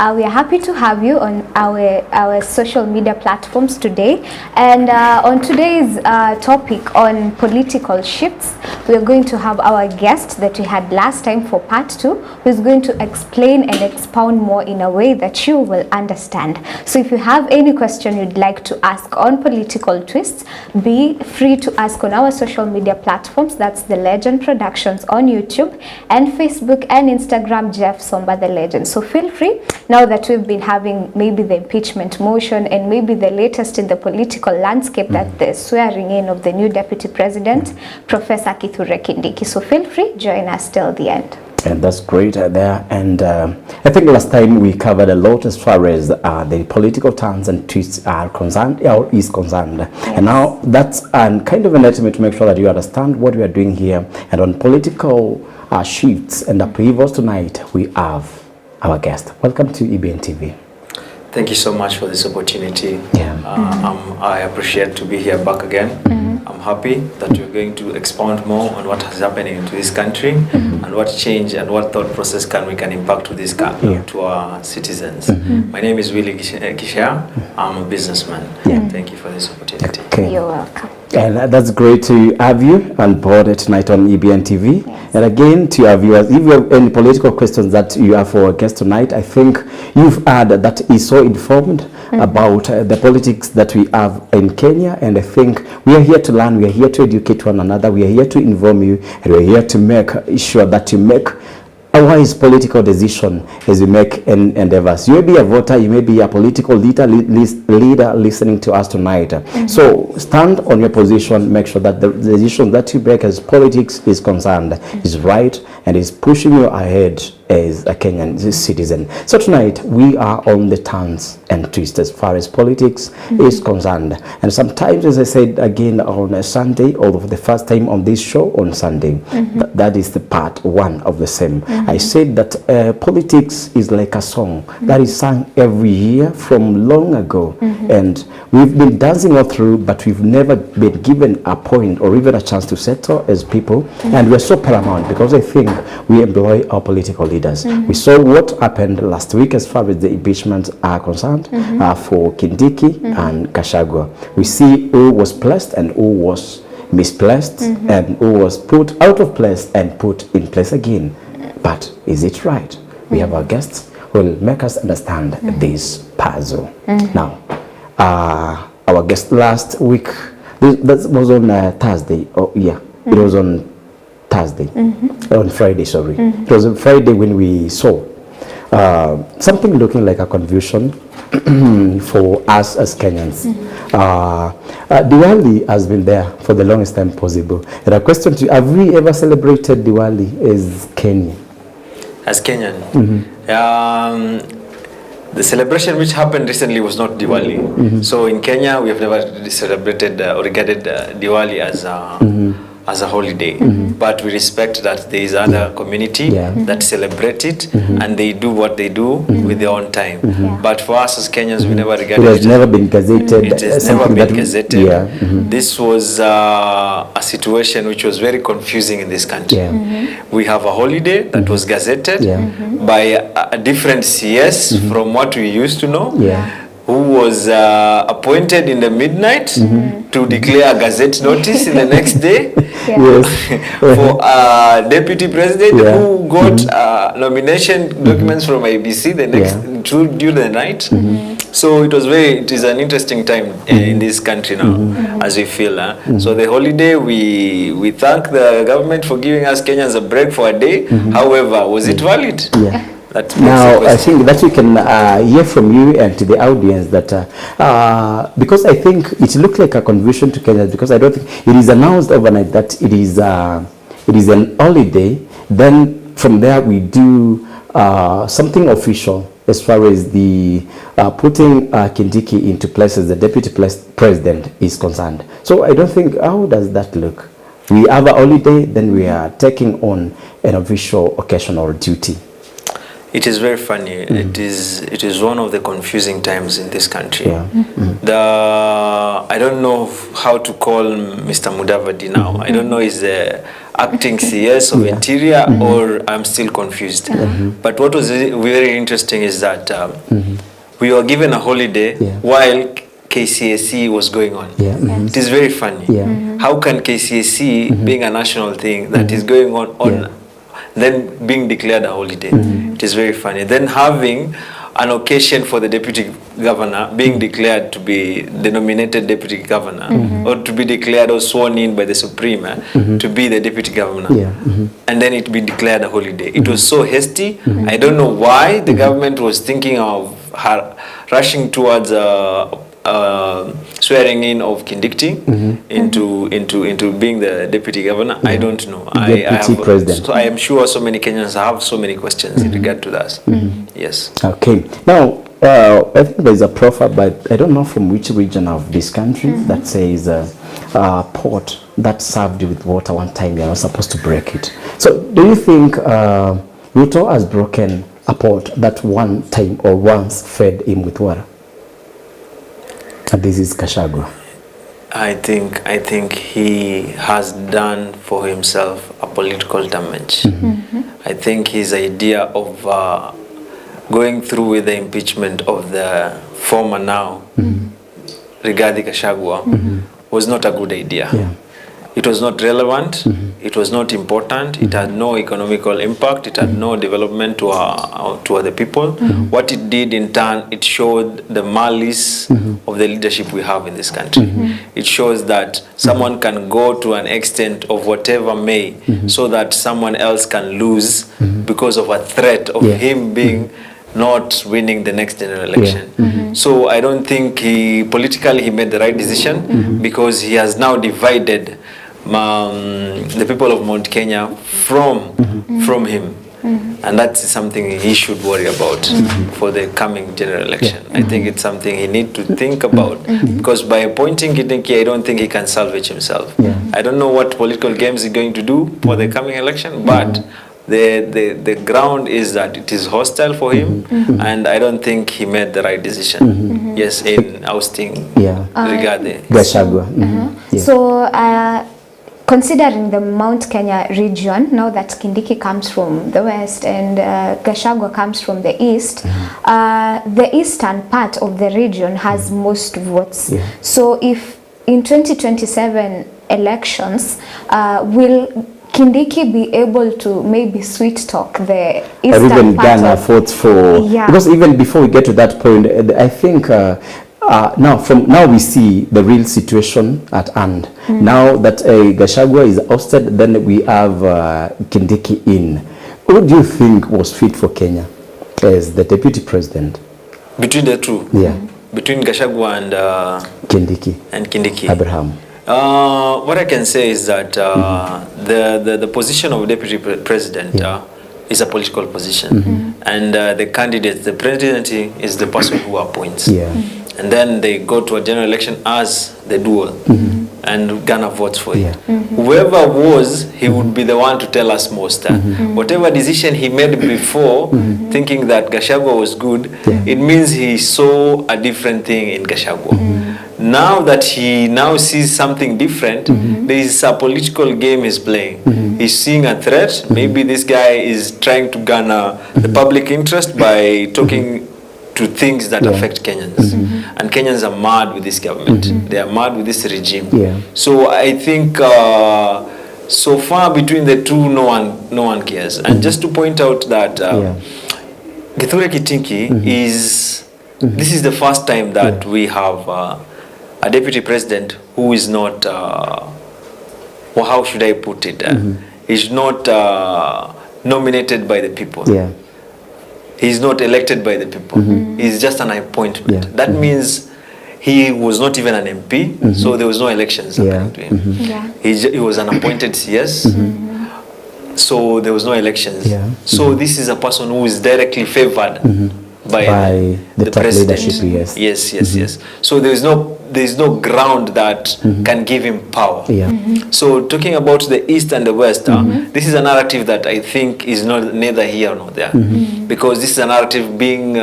We are happy to have you on our social media platforms today. And on today's topic on political shifts, we are going to have our guest that we had last time for part 2, who is going to explain and expound more in a way that you will understand. So if you have any question you'd like to ask on political twists, be free to ask on our social media platforms. That's The Legend Productions on YouTube and Facebook and Instagram, Jeff Somba The Legend. So feel free, now that we've been having maybe the impeachment motion and maybe the latest in the political landscape, that the swearing in of the new deputy president, Professor Kithure Kindiki. So feel free, join us till the end. And that's great there. And I think last time we covered a lot as far as the political turns and twists are concerned, or is concerned. Yes. And now that's kind of an estimate to make sure that you understand what we are doing here. And on political shifts and upheavals tonight, we have our guest. Welcome to EBN TV. Thank you so much for this opportunity. Yeah. I appreciate to be here back again. I'm happy that we're going to expound more on what is happening to this country and what change and what thought process we can impact to this to our citizens. My name is Willie Kishia. I'm a businessman. Thank you for this opportunity. Okay. You're welcome. And that's great to have you on board tonight on EBN TV. Yes. And again, to our viewers, if you have any political questions that you have for our guest tonight, I think you've heard that is so informed about the politics that we have in Kenya. And I think we are here to learn, we are here to educate one another, we are here to inform you, and we are here to make sure that you make a wise political decision as you make endeavors. You may be a voter, you may be a political leader listening to us tonight. So stand on your position, make sure that the decision that you make as politics is concerned is right and is pushing you ahead as a Kenyan citizen. So tonight we are on the turns and twists as far as politics is concerned. And sometimes, as I said again on a Sunday, or the first time on this show on Sunday, that is the part 1 of the same. I said that politics is like a song that is sung every year from long ago. And we've been dancing all through, but we've never been given a point or even a chance to settle as people. And we're so paramount because I think we employ our political leaders. We saw what happened last week as far as the impeachments are concerned for Kindiki and Gachagua. We see who was placed and who was misplaced and who was put out of place and put in place again. But is it right? We have our guests who will make us understand this puzzle. Now, our guest last week, that was on Thursday. Oh yeah, it was on Thursday, on Friday, sorry. It was on Friday when we saw something looking like a confusion for us as Kenyans. Diwali has been there for the longest time possible. And a question to you, have we ever celebrated Diwali as Kenyan? As Kenyan? The celebration which happened recently was not Diwali. So in Kenya, we have never celebrated or regarded Diwali as a holiday, but we respect that there is other community that celebrate it and they do what they do with their own time. But for us as Kenyans, we never regarded it. It has never been gazetted. It has never been gazetted. This was a situation which was very confusing in this country. We have a holiday that was gazetted by a different CS from what we used to know. Who was appointed in the midnight to declare a gazette notice in the next day for a deputy president who got nomination documents from IBC the next during the night. So it is an interesting time in this country now, as we feel. So the holiday, we thank the government for giving us Kenyans a break for a day. However, was it valid? Now, I think that we can hear from you and to the audience that, because I think it looked like a confusion to Kenyans, because I don't think it is announced overnight that it is an holiday. Then from there we do something official as far as the putting Kindiki into place as the deputy president is concerned. So I don't think, how does that look? We have a holiday, then we are taking on an official occasional duty. It is very funny. It is one of the confusing times in this country. Yeah. I don't know how to call Mr. Mudavadi now. I don't know is the acting CS of Interior or I'm still confused. But what was very interesting is that we were given a holiday while KCSE was going on. It is very funny. How can KCSE, being a national thing that is going on then being declared a holiday? It is very funny. Then having an occasion for the deputy governor being declared to be the nominated deputy governor or to be declared or sworn in by the Supreme to be the deputy governor, and then it be declared a holiday. It was so hasty. I don't know why the government was thinking of rushing towards swearing in of Kindiki into being the deputy governor. I don't know. President. So I am sure so many Kenyans have so many questions in regard to that. Yes. Okay. Now, I think there is a proverb, but I don't know from which region of this country that says a pot that served you with water one time, you're not supposed to break it. So do you think Ruto has broken a pot that one time or once fed him with water? And this is Gachagua. I think he has done for himself a political damage. I think his idea of going through with the impeachment of the former now Rigathi Gachagua was not a good idea. It was not relevant. It was not important. It had no economical impact. It had no development to other people. What it did in turn, it showed the malice of the leadership we have in this country. It shows that someone can go to an extent of whatever may so that someone else can lose because of a threat of him being not winning the next general election. So I don't think politically he made the right decision because he has now divided the people of Mount Kenya from him, and that's something he should worry about for the coming general election. I think it's something he needs to think about because by appointing Kindiki, I don't think he can salvage himself. I don't know what political games he's going to do for the coming election, but the ground is that it is hostile for him, and I don't think he made the right decision. Yes, in ousting Rigathi Gachagua. So considering the Mount Kenya region, now that Kindiki comes from the west and Gachagua comes from the east, the eastern part of the region has most votes. So if in 2027 elections, will Kindiki be able to maybe sweet talk the eastern or even part Ghana of votes for because even before we get to that point, I think now we see the real situation at hand. Now that Gachagua is ousted, then we have Kindiki in. Who do you think was fit for Kenya as the deputy president? Between the two? Between Gachagua and Kindiki. Abraham. What I can say is that the position of deputy president is a political position, and the candidate, the presidency, is the person who appoints. And then they go to a general election as the dual, and Ghana votes for it. Whoever was, he would be the one to tell us most. Whatever decision he made before, thinking that Gachagua was good, it means he saw a different thing in Gachagua. Now that he now sees something different, there is a political game he's playing. He's seeing a threat. Maybe this guy is trying to garner the public interest by talking to things that affect Kenyans. And Kenyans are mad with this government. They are mad with this regime. So I think so far between the two, no one cares. And just to point out that Kithure Kindiki is, this is the first time that we have a deputy president who is not, or how should I put it, is not nominated by the people. He's not elected by the people. He's just an appointment. That means he was not even an MP, so there was no elections happening to him. He was an appointed CS, so there was no elections. So this is a person who is directly favored by the top president. leadership, yes. Yes. So there is no ground that can give him power. Yeah. So talking about the East and the West, this is a narrative that I think is neither here nor there, because this is a narrative being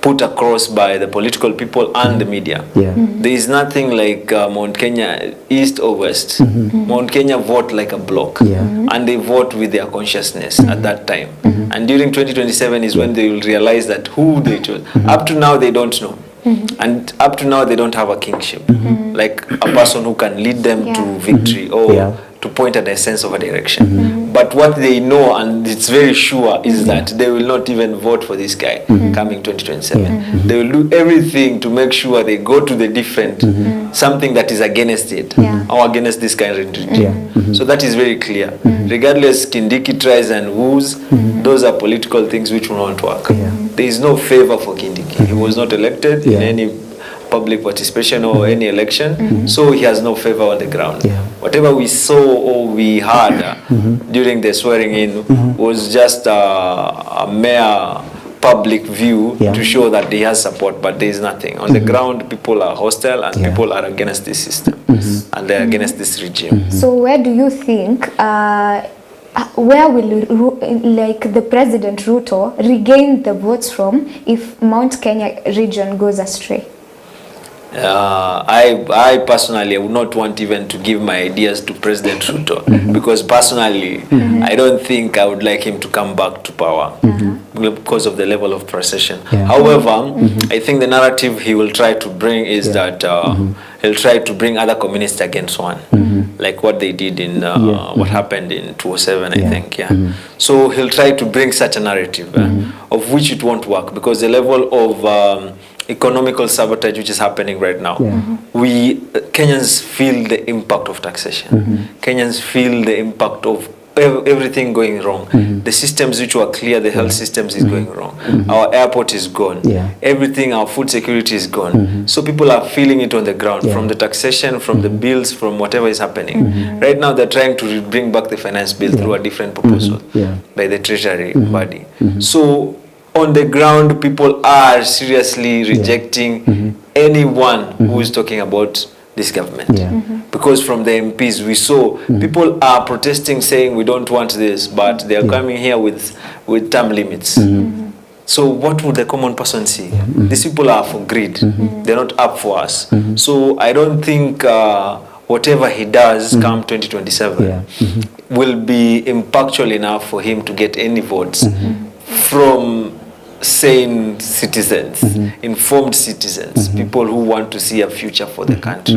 put across by the political people and the media. Yeah. There is nothing like Mount Kenya, East or West. Mount Kenya vote like a block, and they vote with their consciousness at that time. And during 2027 is when they will realize that who they chose. Up to now, they don't know. And up to now, they don't have a kingship, like a person who can lead them to victory or to point at a sense of a direction. But what they know, and it's very sure, is that they will not even vote for this guy coming 2027. They will do everything to make sure they go to the different, something that is against it, or against this kind of regime. So that is very clear. Regardless, Kindiki tries and woos, those are political things which will not work. There is no favor for Kindiki. He was not elected in any public participation or any election, so he has no favor on the ground. Whatever we saw or we heard during the swearing in was just a mere public view to show that he has support, but there is nothing. On the ground, people are hostile and people are against this system and they're against this regime. So where do you think, where will like the President Ruto regain the votes from if Mount Kenya region goes astray? I personally would not want even to give my ideas to President Ruto because personally I don't think I would like him to come back to power because of the level of procession. However, I think the narrative he will try to bring is that he'll try to bring other communists against one, like what they did in what happened in 2007, I think. So he'll try to bring such a narrative of which it won't work because the level of economical sabotage which is happening right now. We Kenyans feel the impact of taxation. Kenyans feel the impact of everything going wrong. The systems which were clear, the health systems is going wrong. Our airport is gone. Everything, our food security is gone. So people are feeling it on the ground from the taxation, from the bills, from whatever is happening. Right now they're trying to bring back the finance bill through a different proposal by the treasury body. So on the ground, people are seriously rejecting anyone who is talking about this government. Because from the MPs, we saw people are protesting saying we don't want this, but they are coming here with term limits. So what would the common person see? These people are for greed. They're not up for us. So I don't think whatever he does come 2027 will be impactful enough for him to get any votes from sane citizens, informed citizens, people who want to see a future for the country.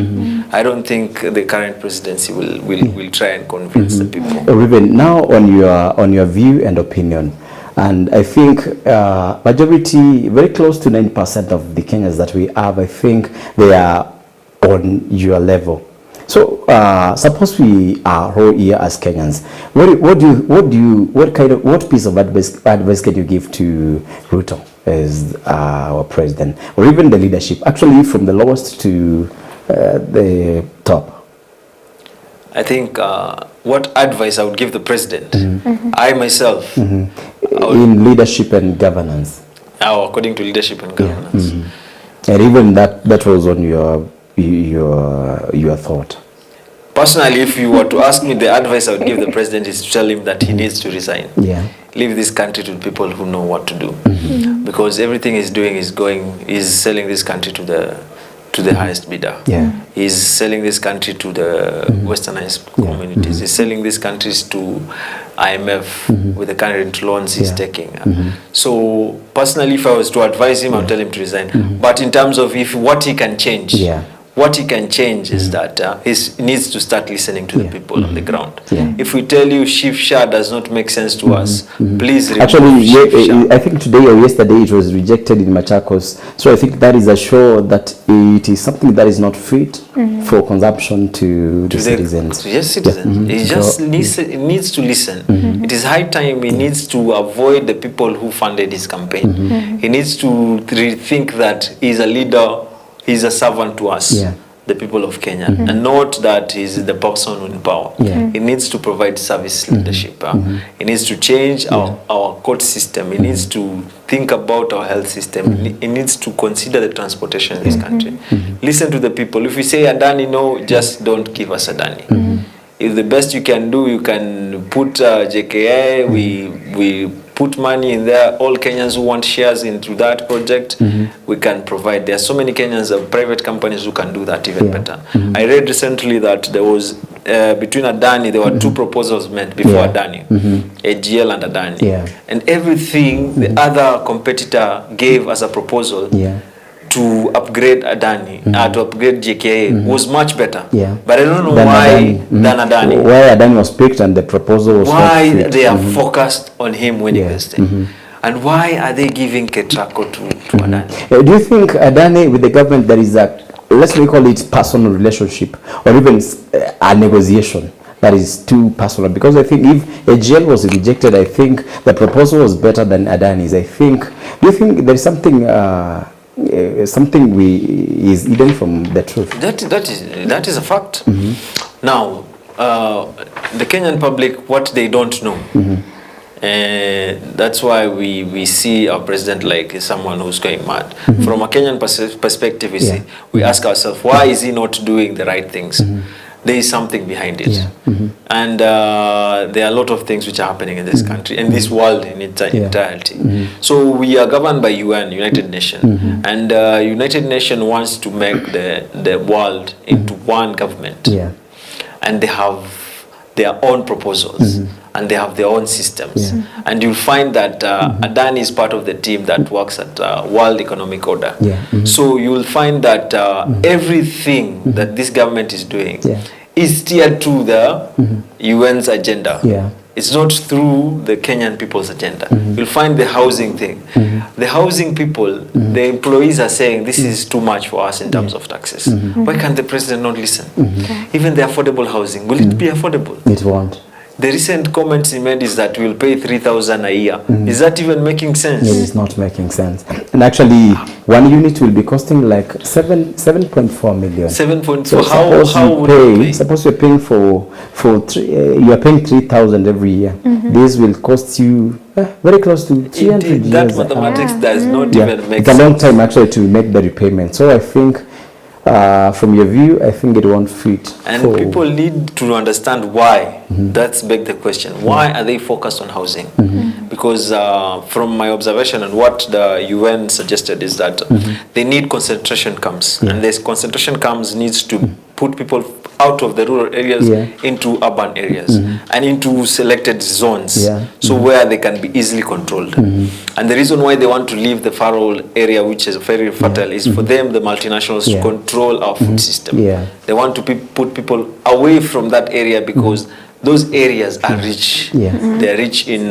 I don't think the current presidency will try and convince the people. Ruben, now on your view and opinion, and I think majority, very close to 90% of the Kenyans that we have, I think they are on your level. So suppose we are all here as Kenyans. What piece of advice can you give to Ruto as our president, or even the leadership, actually from the lowest to the top? I think what advice I would give the president, I myself, in leadership and governance. According to leadership and governance, and even that was on your thought. Personally, if you were to ask me, the advice I would give the president is to tell him that he needs to resign. Leave this country to people who know what to do, because everything he's doing is selling this country to the highest bidder. He's selling this country to the westernized communities. He's selling these countries to IMF with the current loans he's taking. So personally, if I was to advise him, I'd tell him to resign. But in terms of what he can change, what he can change is that he needs to start listening to the people on the ground. If we tell you Shifsha does not make sense to us, please remove Shifsha. I think today or yesterday it was rejected in Machakos. So I think that is a show that it is something that is not fit for consumption to the citizens. Yes, citizens. He just needs to listen. It is high time he needs to avoid the people who funded his campaign. He needs to rethink that he's a leader. He's a servant to us, the people of Kenya, and not that he's the person in power. He needs to provide service leadership. He needs to change our court system. He needs to think about our health system. He needs to consider the transportation in this country. Listen to the people. If we say Adani, no, just don't give us Adani. If the best you can do, you can put JKA, we put money in there. All Kenyans who want shares into that project, we can provide. There are so many Kenyans, private companies who can do that even better. I read recently that there was, between Adani, there were two proposals made before Adani, AGL and Adani. And everything the other competitor gave as a proposal to upgrade Adani, to upgrade JKA was much better. But I don't know why than Adani. Why Adani was picked and the proposal was why they are focused on him winning this thing. And why are they giving Ketrako to Adani? Do you think Adani with the government there is a, let's call it personal relationship or even a negotiation that is too personal? Because I think if a jail was rejected, I think the proposal was better than Adani's. I think, do you think there is something something is hidden from the truth? That is a fact. Now, the Kenyan public, what they don't know, that's why we see our president like someone who's going mad. From a Kenyan perspective, we ask ourselves, why is he not doing the right things? There is something behind it. And there are a lot of things which are happening in this country, in this world in its entirety. So we are governed by UN, United Nations. And United Nations wants to make the world into one government. And they have their own proposals. And they have their own systems. And you'll find that Adani is part of the team that works at World Economic Order. So you'll find that everything that this government is doing is steered to the UN's agenda. It's not through the Kenyan people's agenda. You'll find the housing thing. The housing people, the employees are saying this is too much for us in terms of taxes. Why can't the president not listen? Even the affordable housing, will it be affordable? It won't. The recent comments he made is that we'll pay 3,000 a year. Is that even making sense? It is not making sense. And actually, one unit will be costing like 7.4 million. 7.4. So how would you pay? Suppose you're paying you are paying 3,000 every year. This will cost you very close to 300 years. That mathematics does not even make sense. It's a long time actually to make the repayment. So I think from your view, I think it won't fit. And people need to understand why. That's beg the question. Why are they focused on housing? Because from my observation and what the UN suggested is that they need concentration camps. And this concentration camps needs to put people out of the rural areas into urban areas and into selected zones, so where they can be easily controlled. And the reason why they want to leave the rural area, which is very fertile, is for them, the multinationals, to control our food system. They want to put people away from that area because those areas are rich. They are rich in,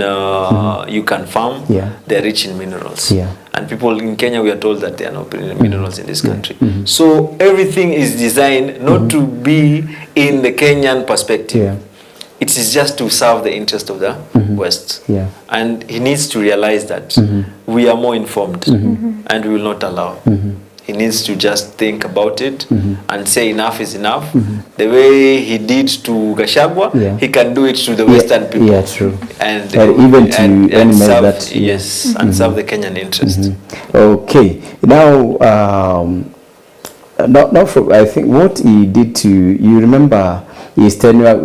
you can farm, they are rich in minerals. And people in Kenya, we are told that there are no minerals in this country. So everything is designed not to be in the Kenyan perspective. It is just to serve the interest of the West. And he needs to realize that we are more informed and we will not allow. He needs to just think about it and say enough is enough. The way he did to Gachagua, he can do it to the Western people. True. And even to and serve, that. Yes, and serve the Kenyan interest. Okay. Now, I think what he did to, you remember his tenure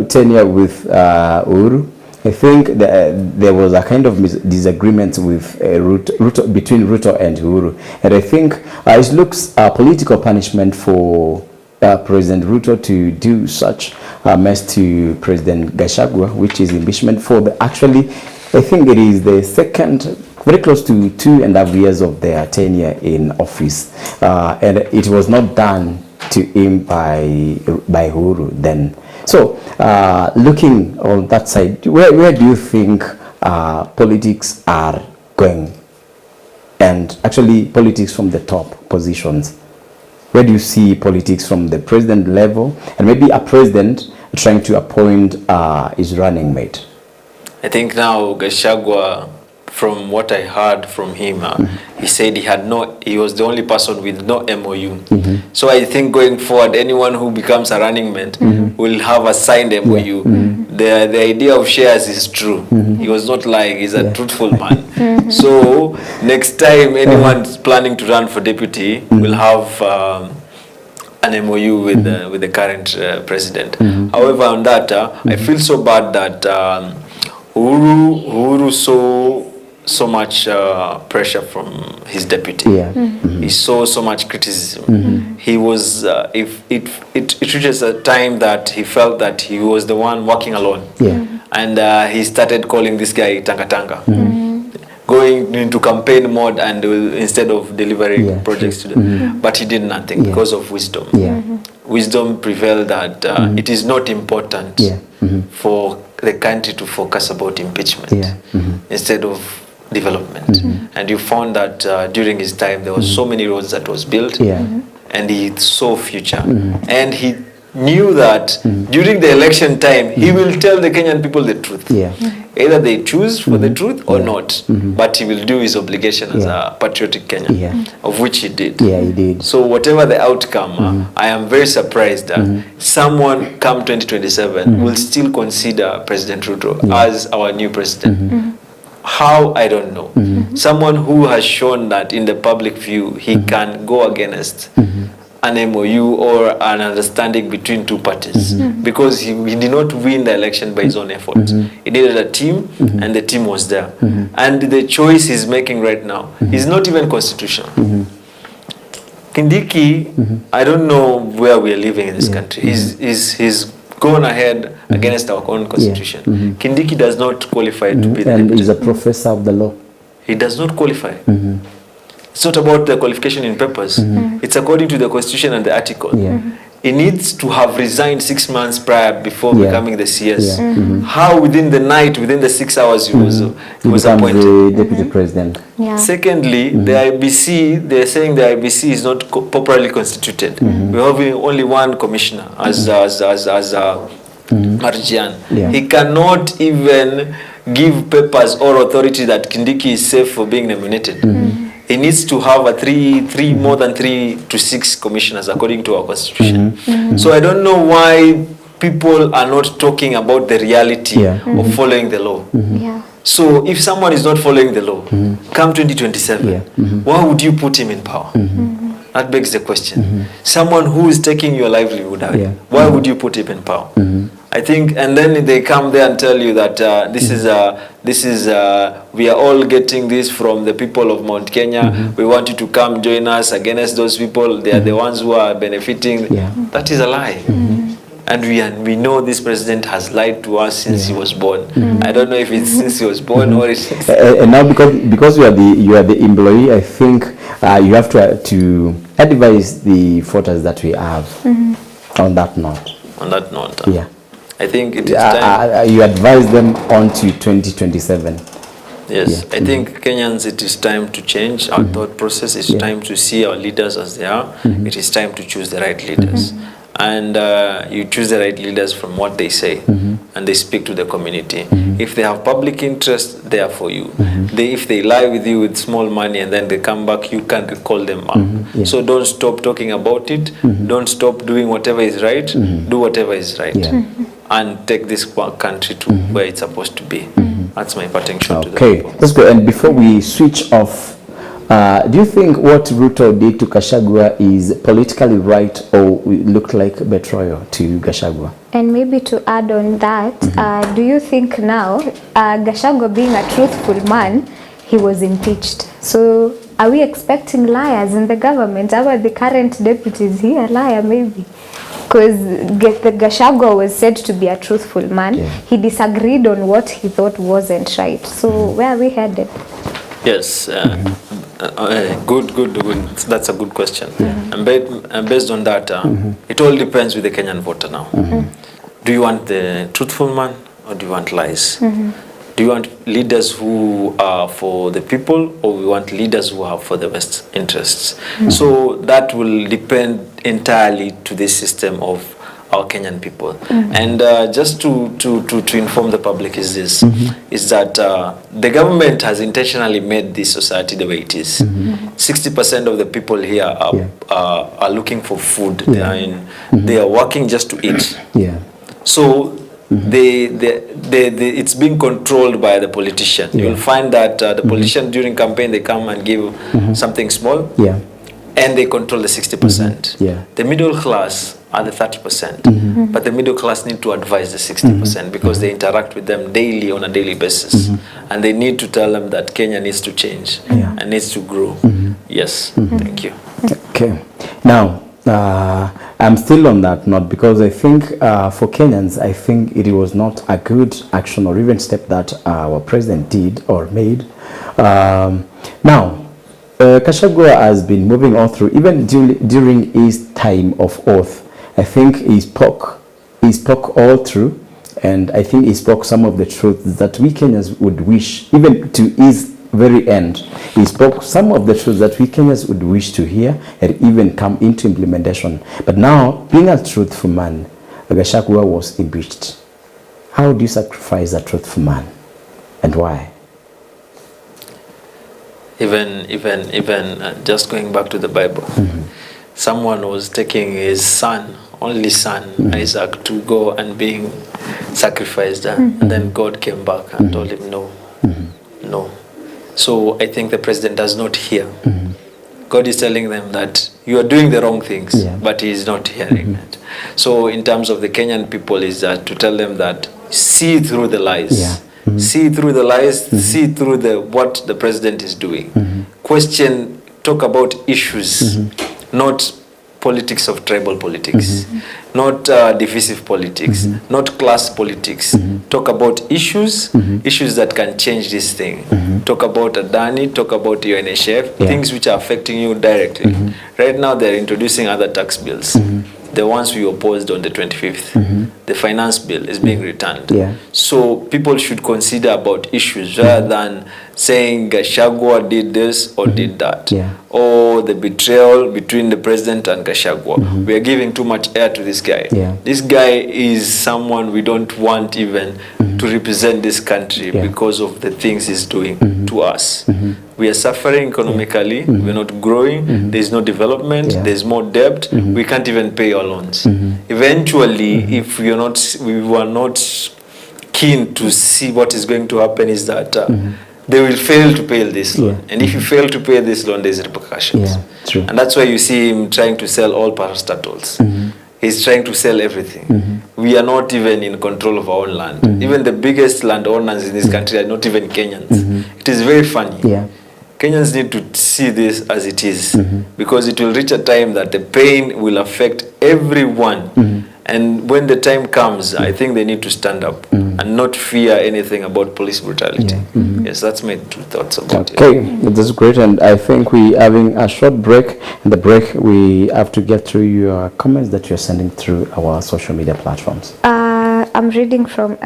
with Uhuru? I think there was a kind of disagreement with between Ruto and Uhuru, and I think it looks a political punishment for President Ruto to do such a mess to President Gachagua, which is impeachment for the actually, I think it is the second, very close to 2.5 years of their tenure in office, and it was not done to him by Uhuru then. So, looking on that side, where do you think politics are going? And actually, politics from the top positions. Where do you see politics from the president level, and maybe a president trying to appoint his running mate? I think now Gachagua, from what I heard from him, he said he was the only person with no MOU. So I think going forward, anyone who becomes a running mate will have a signed MOU. The idea of shares is true. He was not lying. He's a truthful man. So next time anyone planning to run for deputy will have an MOU with the current president. However, on that, I feel so bad that Uhuru saw so much pressure from his deputy. He saw so much criticism. He was, it reaches a time that he felt that he was the one working alone. And he started calling this guy Tanga Tanga. Going into campaign mode and instead of delivering projects to them. But he did nothing because of wisdom. Wisdom prevailed that it is not important for the country to focus about impeachment instead of development. And you found that during his time there was so many roads that was built and he saw future. And he knew that during the election time he will tell the Kenyan people the truth. Either they choose for the truth or not, but he will do his obligation as a patriotic Kenyan, of which he did. He did. So whatever the outcome, I am very surprised that someone come 2027 will still consider President Ruto as our new president. How, I don't know. Someone who has shown that in the public view he can go against an MOU or an understanding between two parties, because he did not win the election by his own effort. He needed a team, and the team was there. And the choice he's making right now is not even constitutional. Kindiki, I don't know where we are living in this country. He's gone ahead against our own constitution. Kindiki does not qualify to be the and deputy. he's a professor of the law. He does not qualify. It's not about the qualification in papers. It's according to the constitution and the article. He needs to have resigned 6 months prior before becoming the CS. How within the night, within the 6 hours he was appointed? The deputy president. Secondly, the IBC, they're saying the IBC is not properly constituted. We have only one commissioner as Marjian. He cannot even give papers or authority that Kindiki is safe for being nominated. He needs to have a more than 3 to 6 commissioners according to our constitution. So I don't know why people are not talking about the reality of following the law. So if someone is not following the law, come 2027, why would you put him in power? That begs the question. Someone who is taking your livelihood away, why would you put him in power? I think, and then they come there and tell you that we are all getting this from the people of Mount Kenya. We want you to come join us against those people. They are the ones who are benefiting. That is a lie. And we know this president has lied to us since he was born. I don't know if it's since he was born or it's and now because you are the employee, I think you have to advise the voters that we have on that note. On that note, I think it is time. You advise them on to 2027. Yes, I think Kenyans, it is time to change our thought process. It's time to see our leaders as they are. It is time to choose the right leaders. And you choose the right leaders from what they say, and they speak to the community. If they have public interest, they are for you. If they lie with you with small money and then they come back, you can recall them up. So don't stop talking about it. Don't stop doing whatever is right. Do whatever is right. And take this country to where it's supposed to be. That's my parting shot to the people. Let's go. And before we switch off, do you think what Ruto did to Gachagua is politically right or looked like betrayal to Gachagua? And maybe to add on that, do you think now, Gachagua being a truthful man, he was impeached? So are we expecting liars in the government? Are the current deputies here a liar maybe? Because the Gachagua was said to be a truthful man. He disagreed on what he thought wasn't right. So where are we headed? Yes, good. That's a good question. And based on that, it all depends with the Kenyan voter now. Do you want the truthful man or do you want lies? Do you want leaders who are for the people, or we want leaders who are for the best interests? So that will depend entirely to this system of our Kenyan people. And just to inform the public is this, is that the government has intentionally made this society the way it is. 60% of the people here are looking for food. They are working just to eat. So it's being controlled by the politician. You'll find that the politician during campaign, they come and give something small, and they control the 60%. The middle class are the 30%, but the middle class need to advise the 60% because they interact with them daily on a daily basis, and they need to tell them that Kenya needs to change and needs to grow. Yes, thank you. Okay, now I'm still on that note because I think for Kenyans, I think it was not a good action or even step that our president did or made. Now, Gachagua has been moving on through, even during his time of oath. I think he spoke all through, and I think he spoke some of the truths that we Kenyans would wish, even to his very end. He spoke some of the truths that we Kenyans would wish to hear and even come into implementation. But now, being a truthful man, Gachagua was impeached. How do you sacrifice a truthful man, and why? Even just going back to the Bible, someone was taking his son, only son, Isaac, to go and being sacrificed, and then God came back and told him no, no. So I think the president does not hear. God is telling them that you are doing the wrong things, but he is not hearing it. So in terms of the Kenyan people, is that to tell them that see through the lies. See through the lies, see through what the president is doing. Question, talk about issues, not politics of tribal politics, not divisive politics, not class politics. Talk about issues, issues that can change this thing. Talk about Adani, talk about UNHF, things which are affecting you directly. Right now they're introducing other tax bills. The ones we opposed on the 25th, the finance bill is being returned. So people should consider about issues rather than saying Gachagua did this or did that, or the betrayal between the president and Gachagua. We are giving too much air to this guy. This guy is someone we don't want even to represent this country because of the things he's doing to us. We are suffering economically, we're not growing, there's no development, there's more debt, we can't even pay our loans. Eventually, if we were not keen to see what is going to happen, is that they will fail to pay this loan. And if you fail to pay this loan, there's repercussions. And that's why you see him trying to sell all parastatals. He's trying to sell everything. We are not even in control of our own land. Even the biggest landowners in this country are not even Kenyans. It is very funny. Kenyans need to see this as it is, because it will reach a time that the pain will affect everyone. And when the time comes, I think they need to stand up and not fear anything about police brutality. Yes, that's my two thoughts about it. Okay, that's great. And I think we're having a short break. In the break, we have to get through your comments that you're sending through our social media platforms. I'm reading from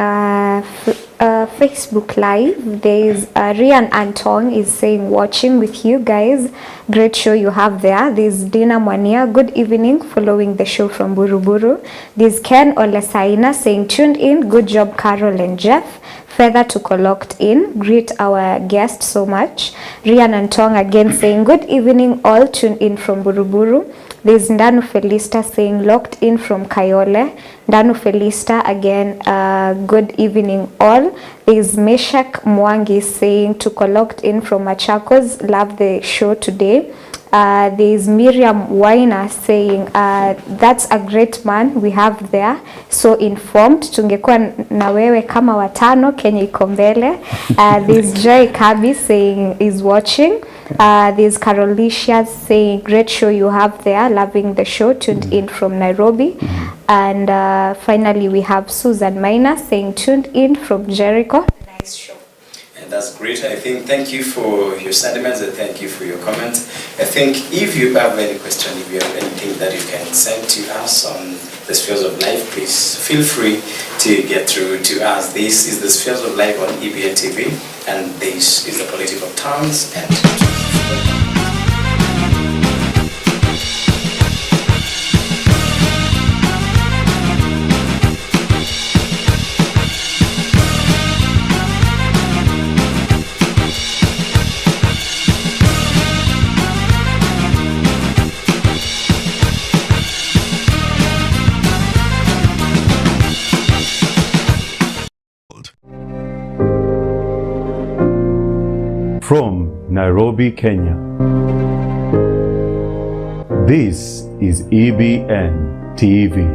Facebook Live. There's Rian Antong is saying, watching with you guys. Great show you have there. There's Dina Mwania, good evening, following the show from Buruburu. There's Ken Olasaina saying, tuned in. Good job, Carol and Jeff. Feather to collect in. Greet our guest so much. Rian Antong again saying, good evening all, tuned in from Buruburu. There's Ndanu Felista saying, locked in from Kayole. Ndanu Felista again, good evening all. There's Meshak Mwangi saying, to collect in from Machakos. Love the show today. There's Miriam Waina saying, that's a great man we have there, so informed. Tungekuwa na wewe kama watano, Kenya iko mbele. There's Joy Kabi saying is watching. There's Carolicia saying, great show you have there, loving the show, tuned in from Nairobi. And finally we have Susan Maina saying, tuned in from Jericho. Nice show. And that's great. I think thank you for your sentiments and thank you for your comments. I think if you have any question, if you have anything that you can send to us on the Spheres of Life, please feel free to get through to us. This is the Spheres of Life on EBN TV, and this is the Political Terms and Nairobi, Kenya. This is EBN TV.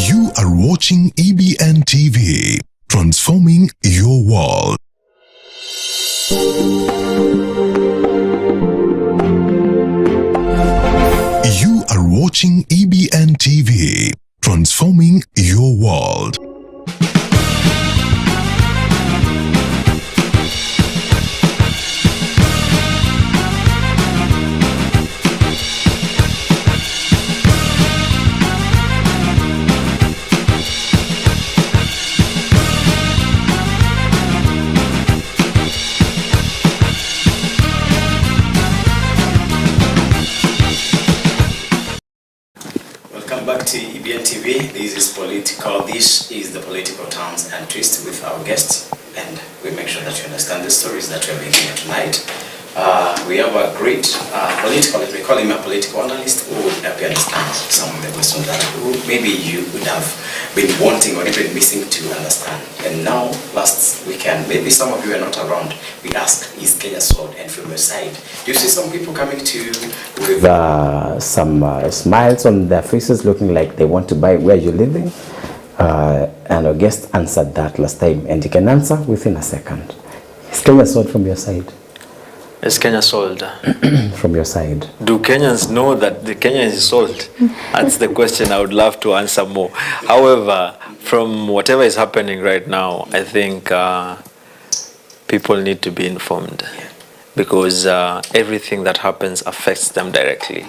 You are watching EBN TV, transforming your world. You are watching EBN TV, transforming your world. Welcome back to EBN TV. This is political. This is the political turns and twist with our guests, and we make sure that you understand the stories that we are bringing here tonight. We have a great political, we call him a political analyst, who would help you understand some of the questions that maybe you would have been wanting or even missing to understand. And now, last weekend, maybe some of you are not around, we asked, is Kenya sold? And from your side, do you see some people coming to you with some smiles on their faces, looking like they want to buy where you're living? And our guest answered that last time, and you can answer within a second. Is Kenya sold from your side? Is Kenya sold? From your side. Do Kenyans know that the Kenya is sold? That's the question I would love to answer more. However, from whatever is happening right now, I think people need to be informed, because everything that happens affects them directly.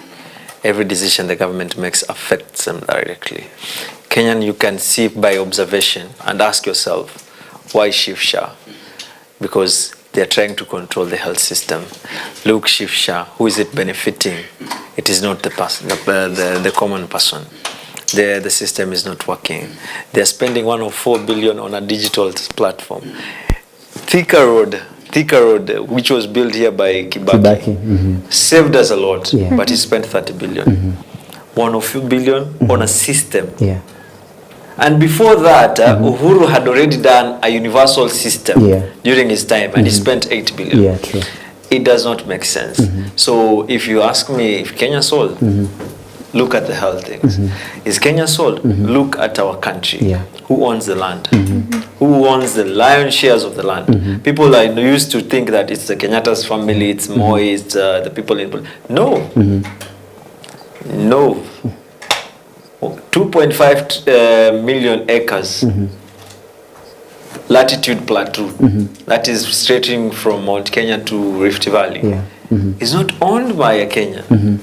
Every decision the government makes affects them directly. Kenyan, you can see by observation and ask yourself, why Shifsha? Because they are trying to control the health system. Look, Shifsha, who is it benefiting? It is not the person, the common person. The system is not working. They are spending 104 billion on a digital platform. Thika Road, which was built here by Kibaki. Saved us a lot, but he spent 30 billion. 104 billion on a system. And before that, Uhuru had already done a universal system during his time, and he spent 8 billion. It does not make sense. So if you ask me if Kenya sold, look at the health things. Is Kenya sold? Look at our country. Who owns the land? Who owns the lion's shares of the land? People are used to think that it's the Kenyatta's family, it's Moi, it's the people in... No. No. 2.5 million acres, latitude plateau, that is stretching from Mount Kenya to Rift Valley, is not owned by a Kenyan.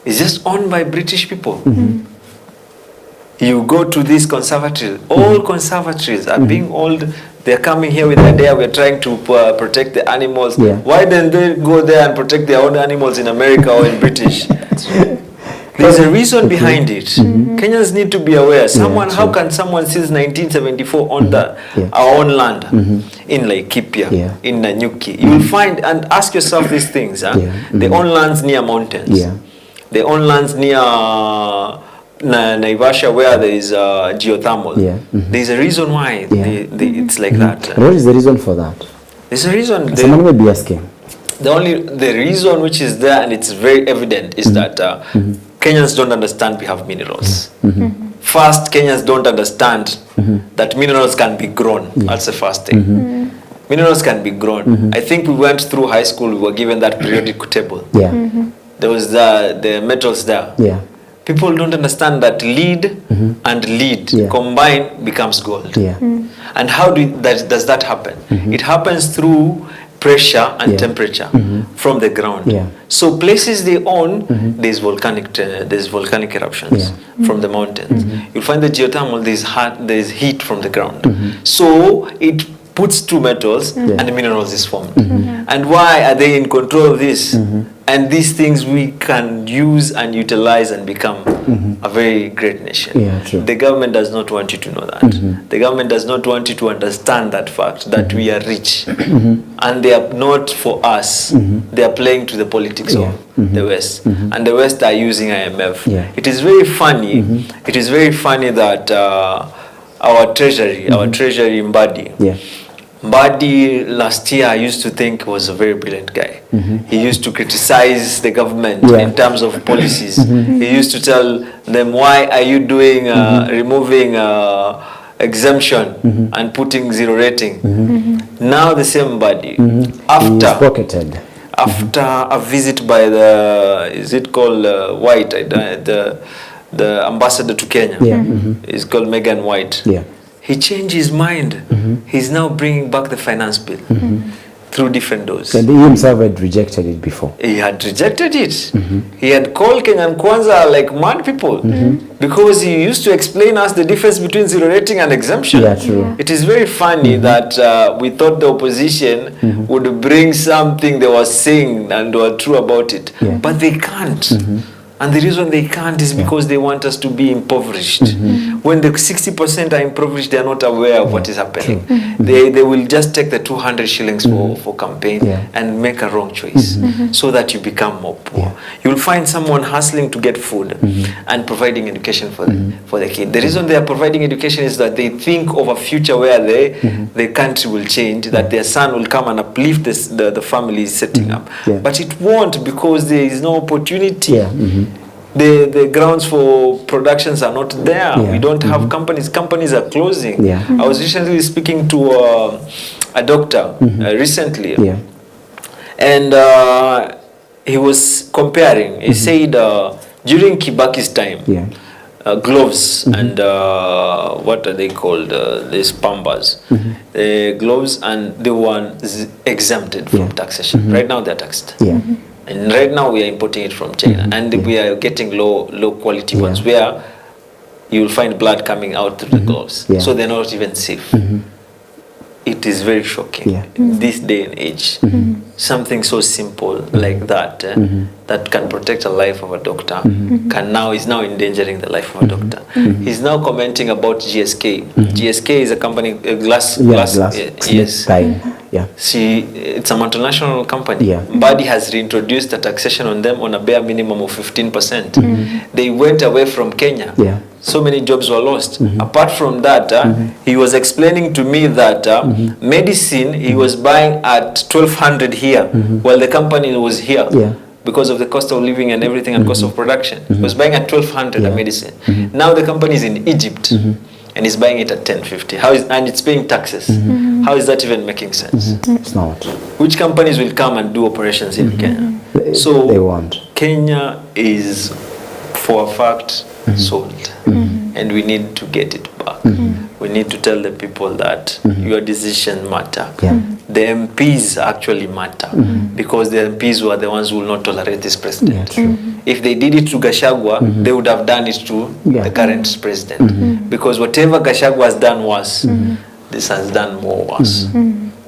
It's just owned by British people. You go to these conservatories, all conservatories are being owned. They're coming here with the idea we're trying to protect the animals. Why don't they go there and protect their own animals in America or in British? There's a reason behind it. Kenyans need to be aware. How can someone since 1974 own our own land in Laikipia, in Nanyuki? You will find, and ask yourself these things. They own lands near mountains. They own lands near Naivasha, where there is geothermal. There's a reason why it's like that. What is the reason for that? There's a reason. Someone may be asking. The reason which is there, and it's very evident, is that Kenyans don't understand we have minerals. First, Kenyans don't understand that minerals can be grown. That's the first thing. Minerals can be grown. I think we went through high school, we were given that periodic table. There was the metals there. People don't understand that lead and lead combined becomes gold. And how does that happen? It happens through pressure and temperature from the ground. So places they own, there's volcanic eruptions from the mountains. You'll find the geothermal, there's heat from the ground. So it puts two metals and the minerals is formed. And why are they in control of this? And these things we can use and utilize and become a very great nation. Yeah, true. The government does not want you to know that. The government does not want you to understand that fact, that we are rich. And they are not for us. They are playing to the politics of the West. And the West are using IMF. Yeah. It is very funny. It is very funny that our treasury Mbadi, Mbadi last year I used to think was a very brilliant guy. He used to criticize the government in terms of policies. He used to tell them, why are you doing removing exemption and putting zero rating? Now the same Mbadi, after a visit by the, is it called White, the ambassador to Kenya, is called Megan White. He changed his mind. He's now bringing back the finance bill through different doors. And he himself had rejected it before. He had rejected it. He had called Kenyan Kwanza like mad people because he used to explain us the difference between zero rating and exemption. Yeah, true. It is very funny that we thought the opposition would bring something they were saying and were true about it, but they can't. And the reason they can't is because they want us to be impoverished. When the 60% are impoverished, they are not aware of what is happening. They will just take the 200 shillings for campaign and make a wrong choice so that you become more poor. You will find someone hustling to get food and providing education for the kid. The reason they are providing education is that they think of a future where the country will change, that their son will come and uplift the family is setting up. But it won't, because there is no opportunity. The grounds for productions are not there. We don't have companies. Companies are closing. I was recently speaking to a doctor recently, and he was comparing. He said during Kibaki's time, gloves and what are they called? These pambas, gloves, and they were exempted from taxation. Right now they're taxed. And right now we are importing it from China, and we are getting low quality ones where you will find blood coming out through the gloves. So they're not even safe. It is very shocking in this day and age. Something so simple like that that can protect a life of a doctor is now endangering the life of a doctor. He's now commenting about GSK. GSK is a company, glass. It's a multinational company. Mbadi has reintroduced a taxation on them on a bare minimum of 15%. They went away from Kenya. So many jobs were lost. Apart from that, he was explaining to me that medicine he was buying at 1,200 here, while the company was here. Because of the cost of living and everything and cost of production. He was buying at 1,200 a medicine. Now the company is in Egypt and is buying it at 1050. And it's paying taxes. How is that even making sense? It's not. Which companies will come and do operations in Kenya? So they want. Kenya is, for a fact, sold. And we need to get it back. We need to tell the people that your decisions matter. The MPs actually matter, because the MPs were the ones who will not tolerate this president. If they did it to Gachagua, they would have done it to the current president. Because whatever Gachagua has done worse, this has done more worse.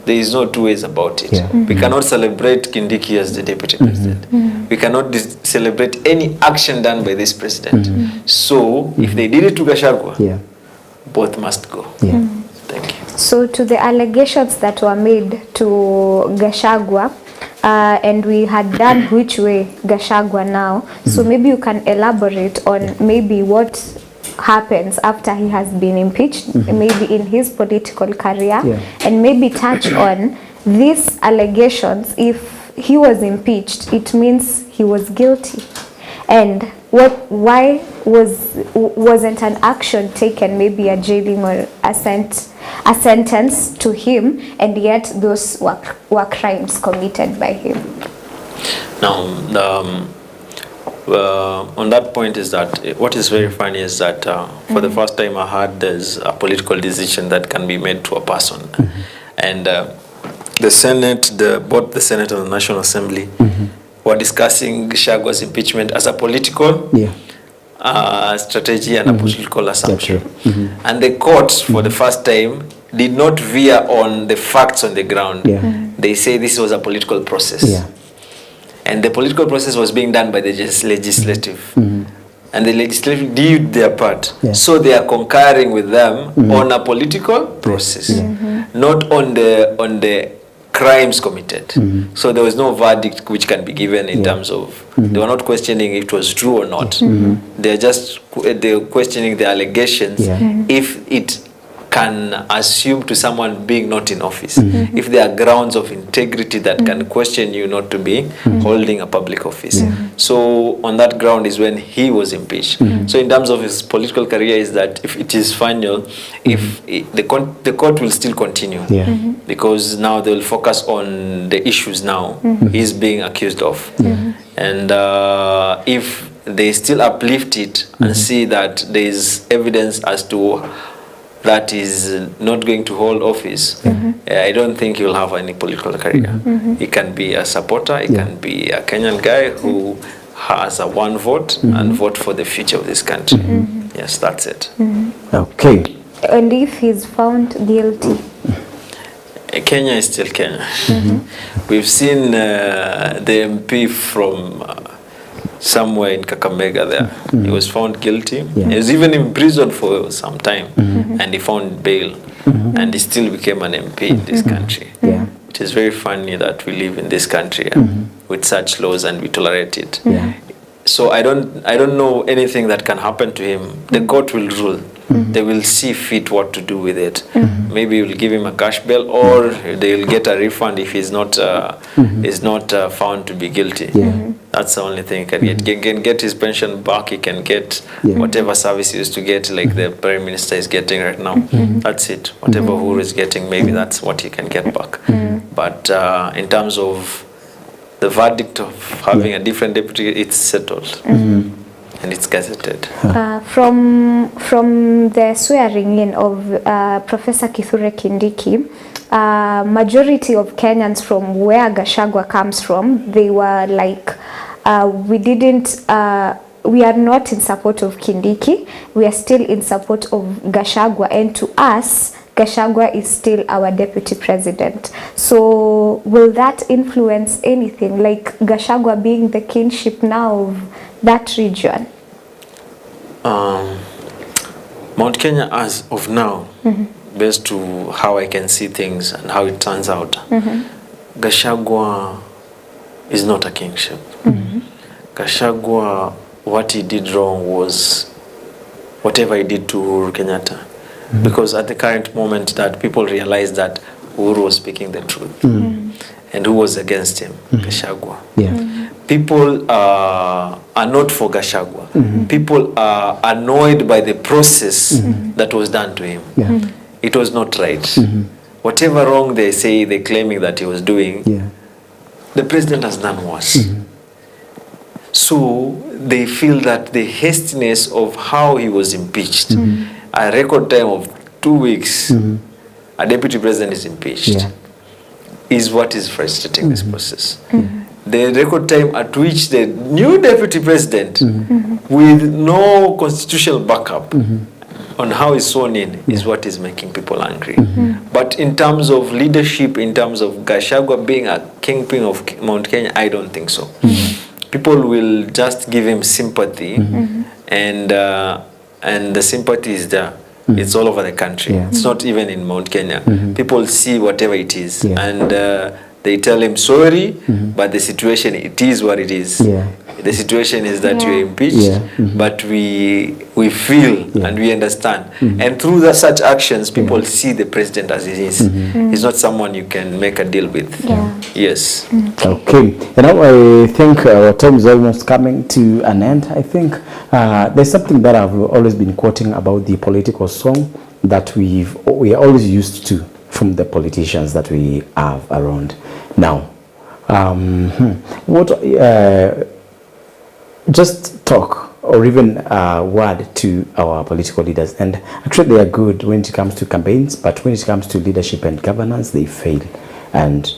There is no two ways about it. We cannot celebrate Kindiki as the deputy president. We cannot celebrate any action done by this president. So, if they did it to Gachagua, both must go. Thank you. So, to the allegations that were made to Gachagua, and we had done which way Gachagua now, so maybe you can elaborate on maybe what happens after he has been impeached, maybe in his political career, and maybe touch on these allegations. If he was impeached, it means he was guilty, and why wasn't an action taken, maybe a jailing or a sentence to him, and yet those were crimes committed by him? Now, on that point is that what is very funny is that for the first time I heard there's a political decision that can be made to a person. And the Senate, both the Senate and the National Assembly were discussing Gashagua's impeachment as a political strategy and a political assumption. true. And the court, for the first time, did not veer on the facts on the ground. They say this was a political process. And the political process was being done by the legislative. And the legislative did their part. So they are concurring with them on a political process, not on the crimes committed. So there was no verdict which can be given in terms of, they were not questioning if it was true or not. They're questioning the allegations if it can assume to someone being not in office, if there are grounds of integrity that can question you not to be holding a public office. So on that ground is when he was impeached. So in terms of his political career is that if it is final, if the court will still continue, because now they will focus on the issues now he's being accused of. And if they still uplift it and see that there is evidence as to that is not going to hold office, I don't think he'll have any political career. He can be a supporter, he can be a Kenyan guy who has a one vote and vote for the future of this country. Yes, that's it. Okay. And if he's found guilty? Kenya is still Kenya. We've seen the MP from somewhere in Kakamega there. He was found guilty. He was even imprisoned for some time, and he found bail, and he still became an MP in this country. It is very funny that we live in this country with such laws and we tolerate it. So I don't know anything that can happen to him. The court will rule. They will see fit what to do with it. Maybe we'll give him a cash bail, or they'll get a refund if he's not found to be guilty. That's the only thing he can get. He can get his pension back. He can get whatever service he used to get, like the Prime Minister is getting right now. That's it. Whatever Uhuru is getting, maybe that's what he can get back. But in terms of the verdict of having a different deputy, it's settled. And it's gazetted. From the swearing in of Professor Kithure Kindiki, majority of Kenyans from where Gachagua comes from, they were like, we are not in support of Kindiki, we are still in support of Gachagua, and to us, Gachagua is still our deputy president. So will that influence anything, like Gachagua being the kinship now of that region? Mount Kenya as of now, based to how I can see things and how it turns out, Gachagua is not a kingship. Gachagua, what he did wrong was whatever he did to Uhuru Kenyatta. Because at the current moment that people realize that Uhuru was speaking the truth. And who was against him? Gachagua. People are not for Gachagua. People are annoyed by the process that was done to him. It was not right. Whatever wrong they say, they're claiming that he was doing, the president has done worse. So they feel that the hastiness of how he was impeached, a record time of 2 weeks, a deputy president is impeached, is what is frustrating this process. The record time at which the new deputy president, with no constitutional backup on how he's sworn in, is what is making people angry. But in terms of leadership, in terms of Gachagua being a kingpin of Mount Kenya, I don't think so. People will just give him sympathy, and the sympathy is there. It's all over the country. It's not even in Mount Kenya. People see whatever it is, and they tell him sorry, but the situation, it is what it is. The situation is that you're impeached, but we feel and we understand. And through such actions, people see the president as he is. He's not someone you can make a deal with. Yes. Okay. I think our time is almost coming to an end. I think there's something that I've always been quoting about the political song that we are always used to from the politicians that we have around now. Just talk or even a word to our political leaders, and actually they are good when it comes to campaigns, but when it comes to leadership and governance, they fail and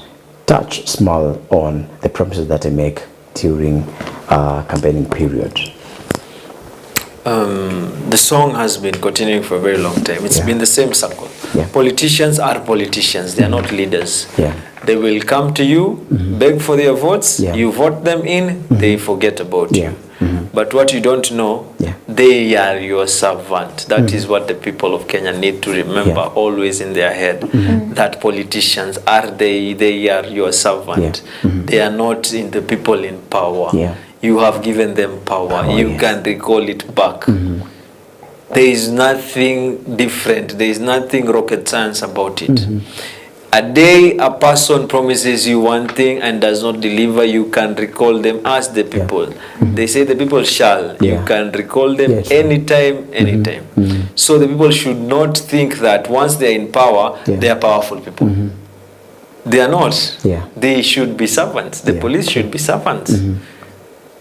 touch small on the promises that they make during campaigning period. The song has been continuing for a very long time. It's been the same circle. Yeah. Politicians are politicians. They are not leaders. Yeah. They will come to you, beg for their votes. Yeah. You vote them in, they forget about Yeah. you. But what you don't know, they are your servant. That is what the people of Kenya need to remember always in their head. That politicians they are your servant. They are not in the people in power. Yeah. You have given them power. You can recall it back. There is nothing different. There is nothing rocket science about it. A day a person promises you one thing and does not deliver, you can recall them as the people. They say the people shall. You can recall them anytime, anytime. So the people should not think that once they are in power, they are powerful people. They are not. They should be servants. The police should be servants.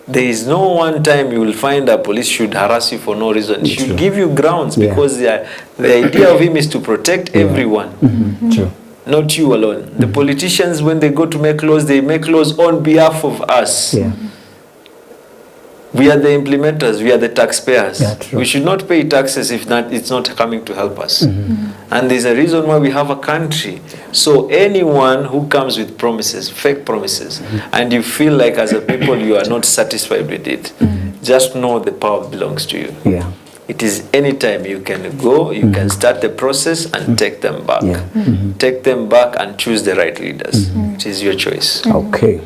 There is no one time you will find a police should harass you for no reason. He should give you grounds because the idea of him is to protect everyone. True. Not you alone. The politicians, when they go to make laws, they make laws on behalf of us. We are the implementers. We are the taxpayers. We should not pay taxes if it's not coming to help us. And there's a reason why we have a country. So anyone who comes with promises, fake promises, and you feel like as a people you are not satisfied with it, just know the power belongs to you. It is anytime you can go, you can start the process and take them back. Take them back and choose the right leaders. It is your choice. Okay.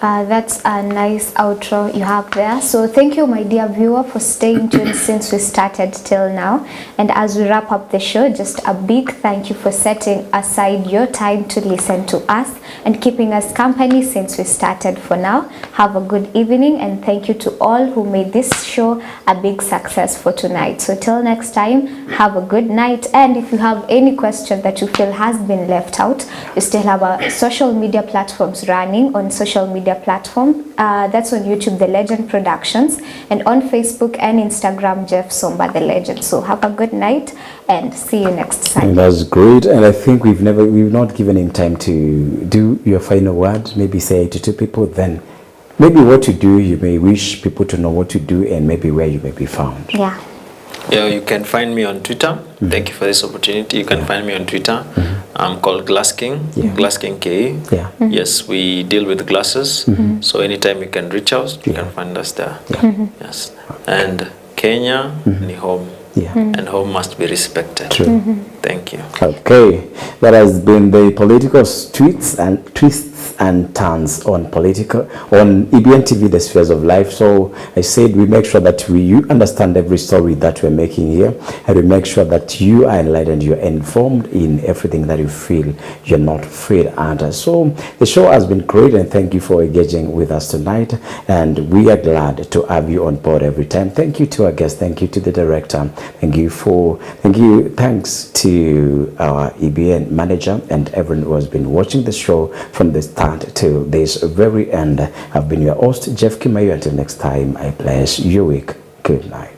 That's a nice outro you have there. So thank you, my dear viewer, for staying tuned since we started till now. And as we wrap up the show, just a big thank you for setting aside your time to listen to us and keeping us company since we started for now. Have a good evening, and thank you to all who made this show a big success for tonight. So till next time, have a good night. And if you have any question that you feel has been left out, we still have our social media platforms running on social media platform. That's on YouTube, The Legend Productions, and on Facebook and Instagram, Jeff Somba The Legend. So have a good night and see you next time. And that's great. And I think we've not given him time to do your final word. Maybe say it to two people, then maybe what you do, you may wish people to know what you do and maybe where you may be found. Yeah, you can find me on Twitter. Thank you for this opportunity. You can find me on Twitter. I'm called Glass King, Glass King KE. Yes, we deal with glasses. So anytime you can reach out, you can find us there. Yes. And Kenya ni home. And home must be respected. Thank you. Okay, that has been the political twists and turns on EBN TV, the spheres of life. So I said we make sure that you understand every story that we're making here, and we make sure that you are enlightened, you're informed in everything that you feel you're not afraid under. So the show has been great, and thank you for engaging with us tonight, and we are glad to have you on board every time. Thank you to our guest, thank you to the director, thanks to our EBN manager and everyone who has been watching the show from the start till this very end. I've been your host, Jeff Kimayo. Until next time, I bless your week. Good night.